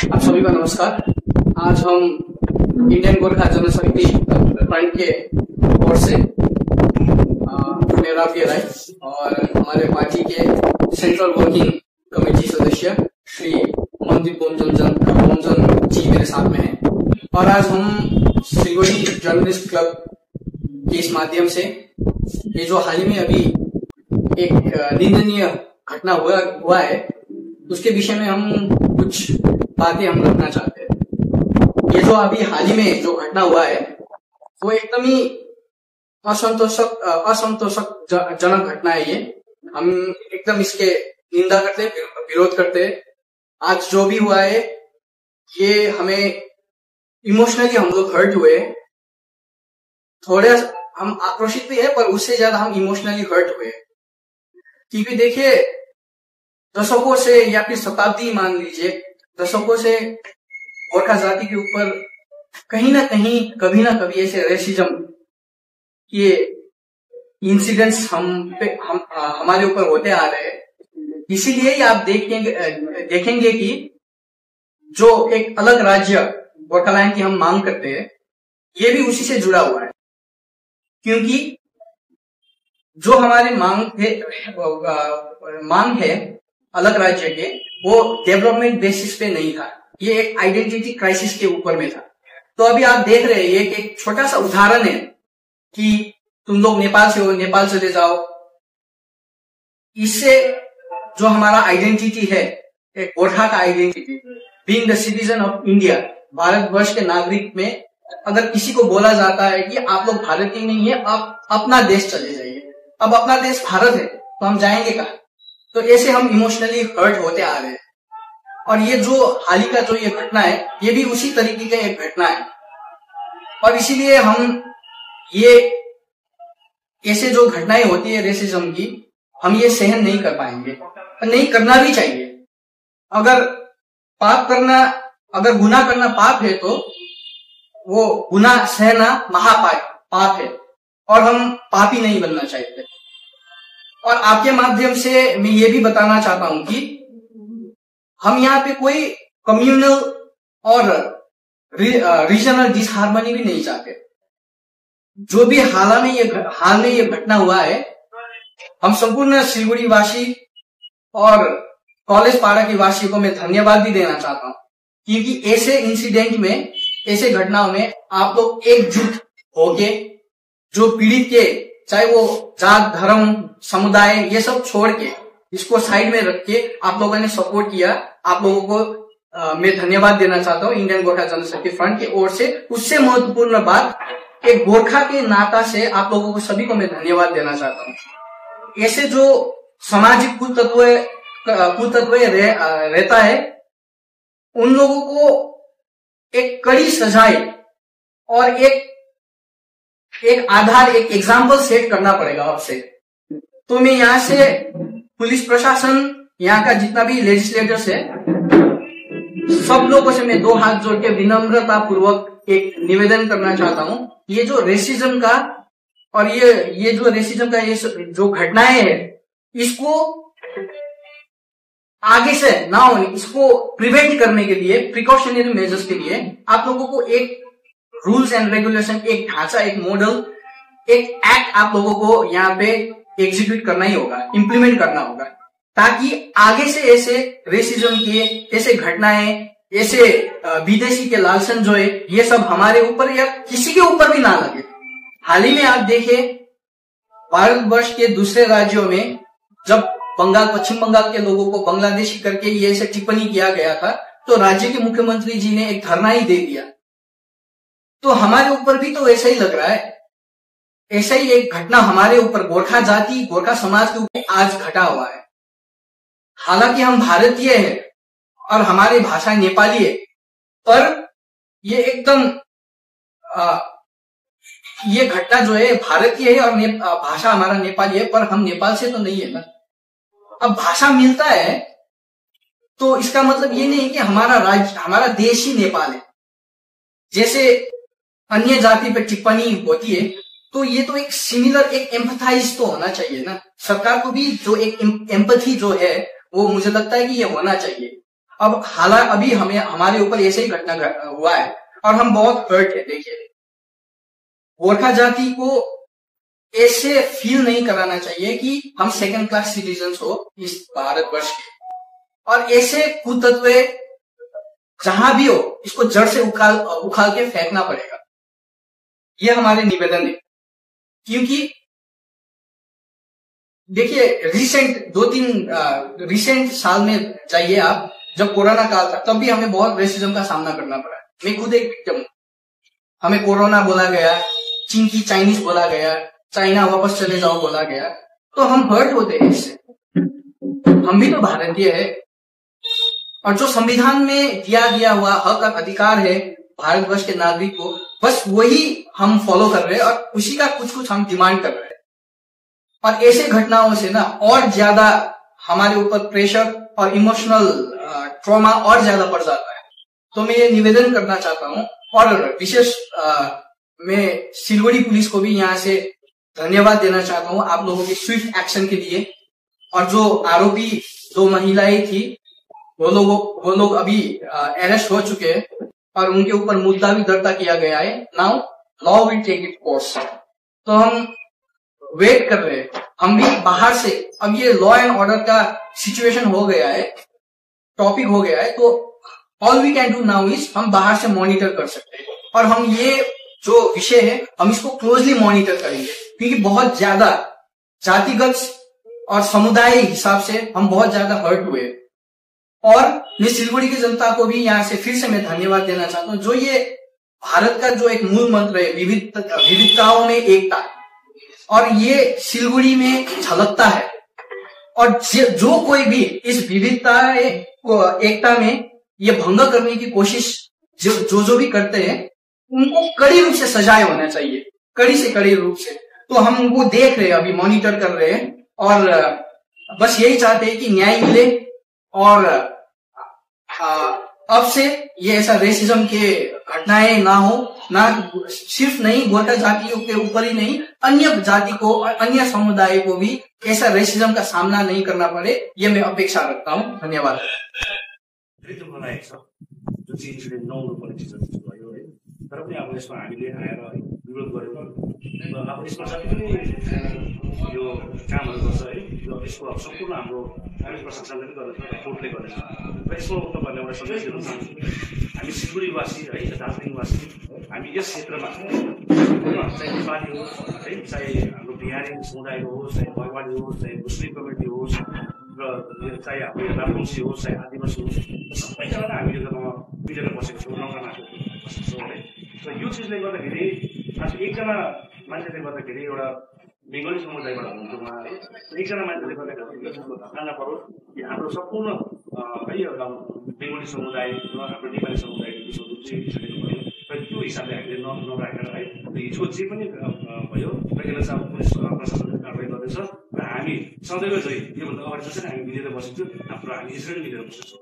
आप सभी का नमस्कार। आज हम इंडियन गोरखा जनशक्ति फ्रंट के ओर से मेरा राय और हमारे पार्टी के सेंट्रल वर्किंग कमेटी सदस्य श्री मनदीप बोमजन जी मेरे साथ में हैं और आज हम सिलगुड़ी जर्नलिस्ट क्लब के इस माध्यम से ये जो हाल ही में अभी एक निंदनीय घटना हुआ है उसके विषय में हम कुछ बातें हम रखना चाहते हैं। ये जो अभी हाल ही में जो घटना हुआ है वो एकदम ही असंतोषजनक घटना है। ये हम एकदम इसके निंदा करते हैं, विरोध करते हैं। आज जो भी हुआ है ये हमें इमोशनली हम लोग हर्ट हुए, थोड़े हम आक्रोशित भी है पर उससे ज्यादा हम इमोशनली हर्ट हुए, क्योंकि देखिए दशकों से या फिर शताब्दी मान लीजिए, दशकों से गोरखा जाति के ऊपर कहीं ना कहीं कभी ना कभी ऐसे रेसिज्म के इंसिडेंट्स हमारे ऊपर होते आ रहे हैं। इसीलिए ही आप देखेंगे कि जो एक अलग राज्य गोरखालैंड की हम मांग करते हैं ये भी उसी से जुड़ा हुआ है, क्योंकि जो हमारे मांग है अलग राज्य के वो डेवलपमेंट बेसिस पे नहीं था, ये एक आइडेंटिटी क्राइसिस के ऊपर में था। तो अभी आप देख रहे हैं एक छोटा सा उदाहरण है कि तुम लोग नेपाल से हो, नेपाल चले जाओ। इससे जो हमारा आइडेंटिटी है, एक गोरखा का identity, being the citizen of India, Bharatvarsh के नागरिक में अगर किसी को बोला जाता है कि आप लोग भारतीय नहीं है, आप अपना देश चले जाइए। अब अपना देश भारत है तो हम जाएंगे कहाँ? तो ऐसे हम इमोशनली हर्ट होते आ रहे हैं। और ये जो हाल ही का जो ये घटना है ये भी उसी तरीके का एक घटना है, और इसीलिए हम ये ऐसे जो घटनाएं होती है रेसिज्म की, हम ये सहन नहीं कर पाएंगे, नहीं करना भी चाहिए। अगर गुनाह करना पाप है तो वो गुनाह सहना महापाप है, और हम पापी नहीं बनना चाहते। और आपके माध्यम से मैं ये भी बताना चाहता हूं कि हम यहाँ पे कोई कम्युनल और रीजनल डिसहार्मनी भी नहीं चाहते। जो भी हाल में ये घटना हुआ है, हम संपूर्ण सिलगुड़ी वासी और कॉलेज पाड़ा के वासियों को मैं धन्यवाद भी देना चाहता हूं, क्योंकि ऐसे इंसिडेंट में, ऐसे घटनाओं में आप लोग एकजुट होके, जो पीड़ित के चाहे वो जात, धर्म, समुदाय ये सब छोड़ के, इसको साइड में रख के आप लोगों ने सपोर्ट किया। आप लोगों को मैं धन्यवाद देना चाहता हूँ इंडियन गोरखा जनशक्ति फ्रंट की ओर से। उससे महत्वपूर्ण बात, एक गोरखा के नाता से आप लोगों को सभी को मैं धन्यवाद देना चाहता हूँ। ऐसे जो सामाजिक कुतत्व रहता है, उन लोगों को एक कड़ी सजाए और एक आधार, एक एग्जाम्पल सेट करना पड़ेगा आपसे। तो मैं यहाँ से पुलिस प्रशासन, यहाँ का जितना भी लेजिस्लेटर्स है, सब लोगों से मैं दो हाथ जोड़ के विनम्रता पूर्वक एक निवेदन करना चाहता हूँ। ये जो रेसिज्म का और ये जो रेसिज्म का ये जो घटनाएं है, इसको आगे से ना होने, इसको प्रिवेंट करने के लिए, प्रिकॉशनरी मेजर्स के लिए आप लोगों को एक रूल्स एंड रेगुलेशन, एक ढांचा, एक मॉडल, एक एक्ट आप लोगों को यहाँ पे एग्जीक्यूट करना ही होगा, इंप्लीमेंट करना होगा, ताकि आगे से ऐसे रेसिज्म के, ऐसे घटनाएं, ऐसे विदेशी के लालसन जो है, ये सब हमारे ऊपर या किसी के ऊपर भी ना लगे। हाल ही में आप देखें भारतवर्ष के दूसरे राज्यों में जब पश्चिम बंगाल के लोगों को बांग्लादेशी करके ये ऐसे टिप्पणी किया गया था, तो राज्य के मुख्यमंत्री जी ने एक धरना ही दे दिया। तो हमारे ऊपर भी तो ऐसा ही लग रहा है, ऐसा ही एक घटना हमारे ऊपर, गोरखा जाति, गोरखा समाज के ऊपर आज घटा हुआ है। हालांकि हम भारतीय हैं और हमारी भाषा नेपाली है, पर ये एकदम ये घटना जो है भारतीय है और भाषा हमारा नेपाली है, पर हम नेपाल से तो नहीं है ना। अब भाषा मिलता है तो इसका मतलब ये नहीं है कि हमारा राज्य, हमारा देश ही नेपाल है। जैसे अन्य जाति पर टिप्पणी होती है तो ये तो एक सिमिलर, एक एम्पथाइज तो होना चाहिए ना। सरकार को भी जो एक एम्पथी जो है वो मुझे लगता है कि ये होना चाहिए। अब हालांकि अभी हमें हमारे ऊपर ऐसे ही घटना हुआ है और हम बहुत हर्ट है। देखिए, गोरखा जाति को ऐसे फील नहीं कराना चाहिए कि हम सेकंड क्लास सिटीजन्स हो इस भारतवर्ष के, और ऐसे कुतत्व जहां भी हो इसको जड़ से उखाड़ के फेंकना पड़ेगा। ये हमारे निवेदन है। क्योंकि देखिए, रिसेंट साल में जाइए आप, जब कोरोना काल था तब भी हमें बहुत रेसिज्म का सामना करना पड़ा। मैं खुद एक विक्टिम हूं। हमें कोरोना बोला गया, चिंकी चाइनीज बोला गया, चाइना वापस चले जाओ बोला गया, तो हम हर्ट होते हैं इससे। हम भी तो भारतीय है, और जो संविधान में दिया गया हुआ हक और अधिकार है भारतवर्ष के नागरिक को, बस वही हम फॉलो कर रहे हैं और उसी का कुछ कुछ हम डिमांड कर रहे हैं। और ऐसे घटनाओं से ना और ज्यादा हमारे ऊपर प्रेशर और इमोशनल ट्रॉमा और ज्यादा बढ़ जाता है। तो मैं ये निवेदन करना चाहता हूं, और विशेष मैं सिलगुड़ी पुलिस को भी यहाँ से धन्यवाद देना चाहता हूं आप लोगों के स्विफ्ट एक्शन के लिए। और जो आरोपी 2 महिलाएं थी, वो लोग अभी अरेस्ट हो चुके हैं और उनके ऊपर मुद्दा भी दर्ज किया गया है। Now law will take it course. तो हम वेट कर रहे हैं, हम भी बाहर से, अब ये लॉ एंड ऑर्डर का सिचुएशन हो गया है, टॉपिक हो गया है, तो all we can do now is हम बाहर से मॉनिटर कर सकते हैं, और हम ये जो विषय है हम इसको क्लोजली मॉनिटर करेंगे। क्योंकि बहुत ज्यादा जातिगत और समुदाय हिसाब से हम बहुत ज्यादा हर्ट हुए। और मैं सिलगुड़ी की जनता को भी यहाँ से फिर से मैं धन्यवाद देना चाहता हूँ, जो ये भारत का जो एक मूल मंत्र है विविधताओं में एकता, और ये सिलगुड़ी में झलकता है। और जो कोई भी इस विविधता एकता में ये भंग करने की कोशिश जो भी करते हैं, उनको कड़ी रूप से सजाए होना चाहिए, कड़ी से कड़ी रूप से। तो हम उनको देख रहे हैं, अभी मॉनिटर कर रहे हैं, और बस यही चाहते हैं कि न्याय मिले। और अब से ये ऐसा रेसिज्म के घटनाएं ना हो, ना सिर्फ नहीं गोरखा जातियों के ऊपर ही नहीं, अन्य जाति को और अन्य समुदाय को भी ऐसा रेसिज्म का सामना नहीं करना पड़े, ये मैं अपेक्षा रखता हूँ। धन्यवाद। तर पनि अब यसमा हामीले आएर विरोध गरेर अब यसमा जति पनि यो कामहरू गर्छ है, यसको अब सम्पूर्ण हाम्रो हामी प्रशासनले पनि गर्दछ, कोर्टले गर्दछ। र यसमा तपाईँहरूले एउटा सन्देश दिन चाहन्छु, हामी सिलगढीवासी है, दार्जिलिङवासी, हामी यस क्षेत्रमा चाहे नेपाली होस् है, चाहे हाम्रो बिहारी समुदाय होस्, चाहे मारवाडी होस्, चाहे मुस्लिम कम्युनिटी होस्, र चाहे हाम्रो राजवंशी होस्, चाहे आदिवासी होस्, सबैजना हामी यो जग्गामा मिलेर बसेको छौँ, नौकामाथि बसेको छौँ है। र यो चिजले गर्दाखेरि आज एकजना मान्छेले गर्दाखेरि एउटा बेङ्गली समुदायबाट हुनुहुन्छ उहाँ, एकजना मान्छेले गर्दाखेरि यो चिजको धक्का नपरोस् कि हाम्रो सम्पूर्ण है एउटा बेङ्गली समुदाय र हाम्रो नेपाली समुदायको विषयहरू चाहिँ भयो, र त्यो हिसाबले हामीले नराखेर है, हिजो जे पनि भयो र यसलाई चाहिँ अब पुलिस प्रशासनले कारवाही गर्दैछ, र हामी सदैव चाहिँ योभन्दा अगाडि जसरी हामी मिलेर बसेको छौँ, हाम्रो हामी यसरी मिलेर बसेको छौँ।